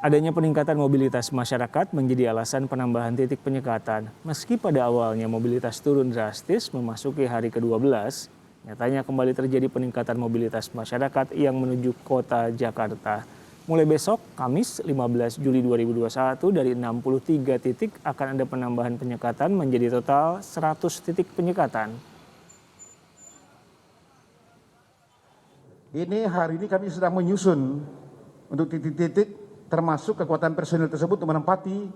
Adanya peningkatan mobilitas masyarakat menjadi alasan penambahan titik penyekatan. Meski pada awalnya mobilitas turun drastis memasuki hari ke-12, nyatanya kembali terjadi peningkatan mobilitas masyarakat yang menuju kota Jakarta. Mulai besok, Kamis 15 Juli 2021, dari 63 titik akan ada penambahan penyekatan menjadi total 100 titik penyekatan. Ini hari ini kami sedang menyusun untuk titik-titik termasuk kekuatan personil tersebut untuk menempati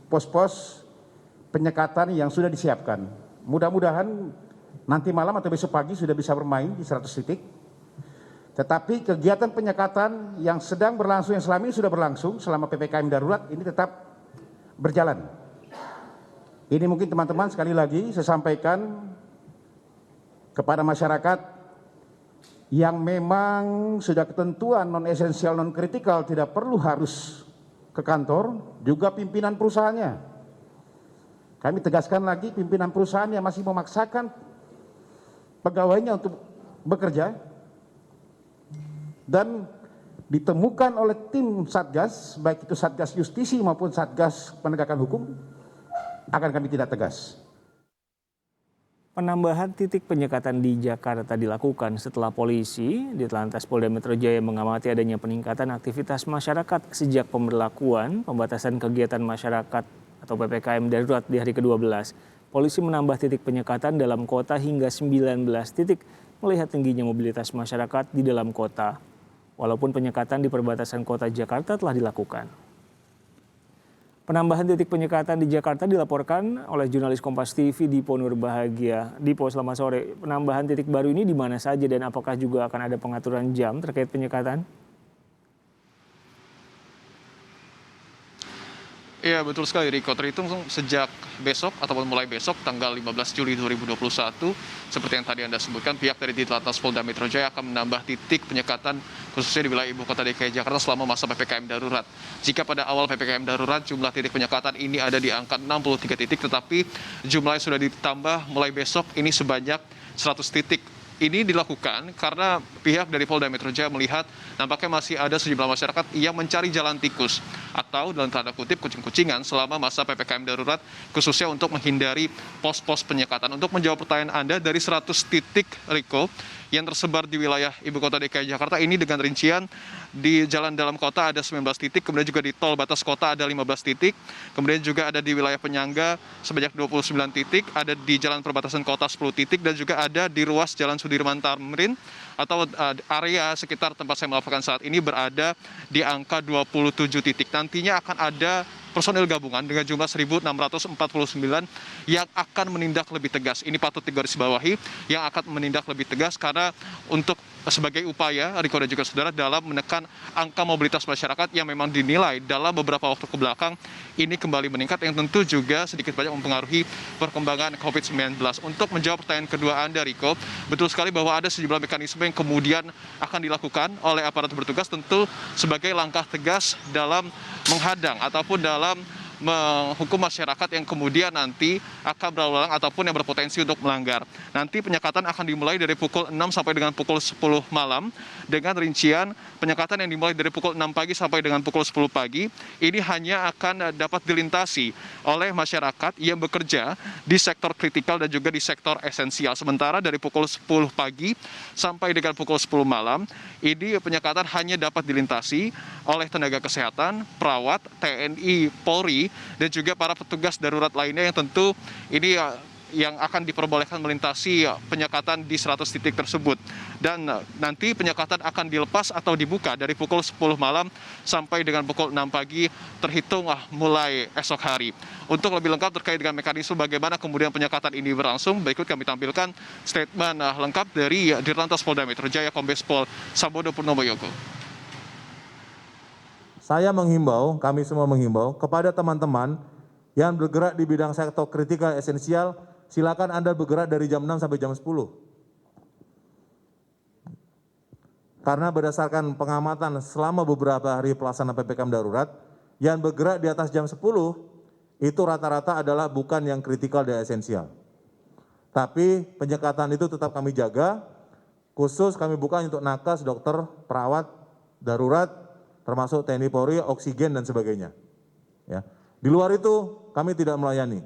pos-pos penyekatan yang sudah disiapkan. Mudah-mudahan nanti malam atau besok pagi sudah bisa bermain di 100 titik. Tetapi kegiatan penyekatan yang sedang berlangsung, yang selama ini sudah berlangsung selama PPKM darurat ini tetap berjalan. Ini mungkin teman-teman sekali lagi saya sampaikan kepada masyarakat yang memang sudah ketentuan non-esensial, non-kritikal tidak perlu harus ke kantor, juga pimpinan perusahaannya. Kami tegaskan lagi, pimpinan perusahaan yang masih memaksakan pegawainya untuk bekerja dan ditemukan oleh tim Satgas, baik itu Satgas Justisi maupun Satgas Penegakan Hukum, akan kami tidak tegas. Penambahan titik penyekatan di Jakarta dilakukan setelah polisi di Telantas Polda Metro Jaya mengamati adanya peningkatan aktivitas masyarakat sejak pemberlakuan pembatasan kegiatan masyarakat atau PPKM darurat di hari ke-12. Polisi menambah titik penyekatan dalam kota hingga 19 titik melihat tingginya mobilitas masyarakat di dalam kota. Walaupun penyekatan di perbatasan kota Jakarta telah dilakukan. Penambahan titik penyekatan di Jakarta dilaporkan oleh jurnalis Kompas TV Dipo Nurbahagia. Dipo, selamat sore. Penambahan titik baru ini di mana saja dan apakah juga akan ada pengaturan jam terkait penyekatan? Iya, betul sekali, Riko. Terhitung sejak besok ataupun mulai besok tanggal 15 Juli 2021, seperti yang tadi Anda sebutkan, pihak dari Ditlantas Polda Metro Jaya akan menambah titik penyekatan khususnya di wilayah ibu kota DKI Jakarta selama masa PPKM darurat. Jika pada awal PPKM darurat jumlah titik penyekatan ini ada di angka 63 titik, tetapi jumlahnya sudah ditambah mulai besok ini sebanyak 100 titik. Ini dilakukan karena pihak dari Polda Metro Jaya melihat nampaknya masih ada sejumlah masyarakat yang mencari jalan tikus atau dalam tanda kutip kucing-kucingan selama masa PPKM darurat, khususnya untuk menghindari pos-pos penyekatan. Untuk menjawab pertanyaan Anda, dari 100 titik, Riko, yang tersebar di wilayah ibu kota DKI Jakarta ini dengan rincian di jalan dalam kota ada 19 titik, kemudian juga di tol batas kota ada 15 titik, kemudian juga ada di wilayah penyangga sebanyak 29 titik, ada di jalan perbatasan kota 10 titik, dan juga ada di ruas jalan Sudirman Tamrin atau area sekitar tempat saya melaporkan saat ini berada di angka 27 titik. Nantinya akan ada personil gabungan dengan jumlah 1.649 yang akan menindak lebih tegas. Ini patut digarisbawahi, yang akan menindak lebih tegas karena untuk sebagai upaya, Riko dan juga saudara, dalam menekan angka mobilitas masyarakat yang memang dinilai dalam beberapa waktu kebelakang ini kembali meningkat, yang tentu juga sedikit banyak mempengaruhi perkembangan COVID-19. Untuk menjawab pertanyaan kedua Anda, Riko, betul sekali bahwa ada sejumlah mekanisme yang kemudian akan dilakukan oleh aparat bertugas, tentu sebagai langkah tegas dalam menghadang ataupun dalam menghukum masyarakat yang kemudian nanti akan berlalu lalang ataupun yang berpotensi untuk melanggar. Nanti penyekatan akan dimulai dari pukul 6 sampai dengan pukul 10 malam dengan rincian penyekatan yang dimulai dari pukul 6 pagi sampai dengan pukul 10 pagi. Ini hanya akan dapat dilintasi oleh masyarakat yang bekerja di sektor kritikal dan juga di sektor esensial. Sementara dari pukul 10 pagi sampai dengan pukul 10 malam, ini penyekatan hanya dapat dilintasi oleh tenaga kesehatan, perawat, TNI, Polri, dan juga para petugas darurat lainnya yang tentu ini yang akan diperbolehkan melintasi penyekatan di 100 titik tersebut. Dan nanti penyekatan akan dilepas atau dibuka dari pukul 10 malam sampai dengan pukul 6 pagi terhitung mulai esok hari. Untuk lebih lengkap terkait dengan mekanisme bagaimana kemudian penyekatan ini berlangsung, berikut kami tampilkan statement lengkap dari Dirlantas Polda Metro Jaya Kombes Pol Sambodo Purnomo Yogo. Saya menghimbau, kami semua menghimbau kepada teman-teman yang bergerak di bidang sektor kritikal esensial, silakan Anda bergerak dari jam 6 sampai jam 10. Karena berdasarkan pengamatan selama beberapa hari pelaksanaan PPKM darurat, yang bergerak di atas jam 10 itu rata-rata adalah bukan yang kritikal dan esensial. Tapi penyekatan itu tetap kami jaga, khusus kami buka untuk nakes, dokter, perawat, darurat, termasuk TNI Polri, oksigen dan sebagainya. Ya. Di luar itu kami tidak melayani.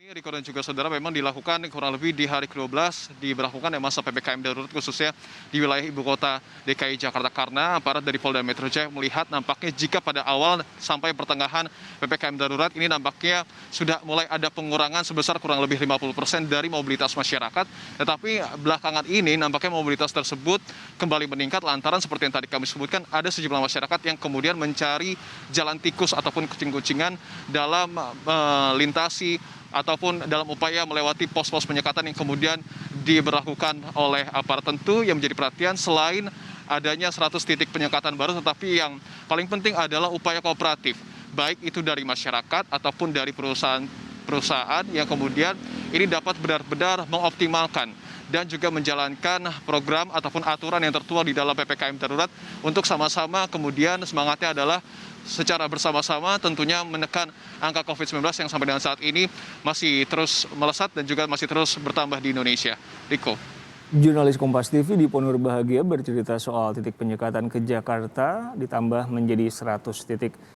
Ini Riko dan juga saudara memang dilakukan kurang lebih di hari ke-12 diberlakukan masa PPKM darurat khususnya di wilayah ibu kota DKI Jakarta karena aparat dari Polda Metro Jaya melihat nampaknya jika pada awal sampai pertengahan PPKM darurat ini nampaknya sudah mulai ada pengurangan sebesar kurang lebih 50% dari mobilitas masyarakat, tetapi belakangan ini nampaknya mobilitas tersebut kembali meningkat lantaran seperti yang tadi kami sebutkan ada sejumlah masyarakat yang kemudian mencari jalan tikus ataupun kucing-kucingan dalam melintasi ataupun dalam upaya melewati pos-pos penyekatan yang kemudian diberlakukan oleh aparat. Tentu yang menjadi perhatian selain adanya 100 titik penyekatan baru, tetapi yang paling penting adalah upaya kooperatif, baik itu dari masyarakat ataupun dari perusahaan yang kemudian ini dapat benar-benar mengoptimalkan dan juga menjalankan program ataupun aturan yang tertuang di dalam PPKM darurat untuk sama-sama kemudian semangatnya adalah secara bersama-sama tentunya menekan angka COVID-19 yang sampai dengan saat ini masih terus melesat dan juga masih terus bertambah di Indonesia. Riko. Jurnalis Kompas TV di Ponur Bahagia bercerita soal titik penyekatan ke Jakarta ditambah menjadi 100 titik.